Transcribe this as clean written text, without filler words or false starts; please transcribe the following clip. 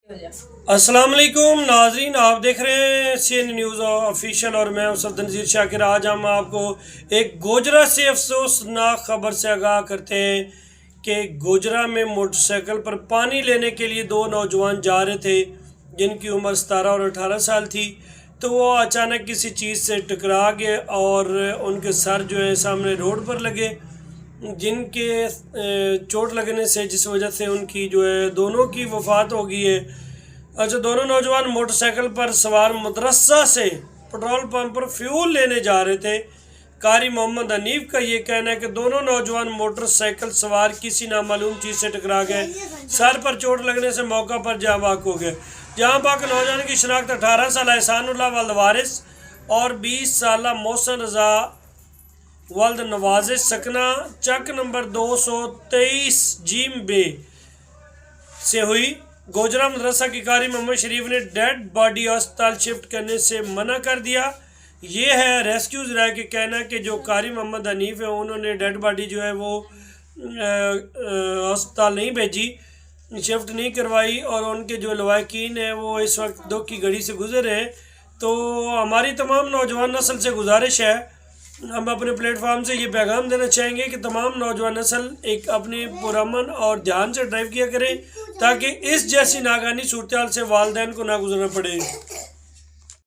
अस्सलाम वालेकुम नाजरीन, आप देख रहे हैं CN न्यूज़ ऑफिशियल और मैं उसद नज़ीर शाकिर। आज हम आपको एक गोजरा से अफसोसनाक खबर से आगाह करते हैं कि गोजरा में मोटरसाइकिल पर पानी लेने के लिए दो नौजवान जा रहे थे जिनकी उम्र 17 और 18 साल थी। तो वो अचानक किसी चीज़ से टकरा गए और उनके सर जो है सामने रोड पर लगे, जिनके चोट लगने से जिस वजह से उनकी जो है दोनों की वफ़ात हो गई है। अच्छा, दोनों नौजवान मोटरसाइकिल पर सवार मदरसा से पेट्रोल पंप पर फ्यूल लेने जा रहे थे। कारी मोहम्मद हनीफ का ये कहना है कि दोनों नौजवान मोटरसाइकिल सवार किसी नामालूम चीज़ से टकरा गए, सर पर चोट लगने से मौका पर जाँ बाक हो गए। जहाँ बाक नौजवान की शनाख्त 18 साल एहसानुल्लाह वल्द वारिस और 20 साल मोहसन रज़ा वल्द नवाज़ सकना चक नंबर 223 जीम बे से हुई। गोजरा मदरसा की कारी मोहम्मद शरीफ ने डेड बॉडी अस्पताल शिफ्ट करने से मना कर दिया। ये है रेस्क्यू ज़राए के कहना कि जो कारी मोहम्मद हनीफ है उन्होंने डेड बॉडी जो है वो अस्पताल नहीं भेजी, शिफ्ट नहीं करवाई और उनके जो लवाकिन हैं वो इस वक्त दुख की घड़ी से गुजर रहे हैं। तो हमारी तमाम नौजवान नस्ल से गुजारिश है, हम अपने प्लेटफार्म से ये पैगाम देना चाहेंगे कि तमाम नौजवान नस्ल एक अपने पुरअमन और ध्यान से ड्राइव किया करें ताकि इस जैसी नाकानी सूरत हाल से वालिदैन को ना गुजरना पड़े।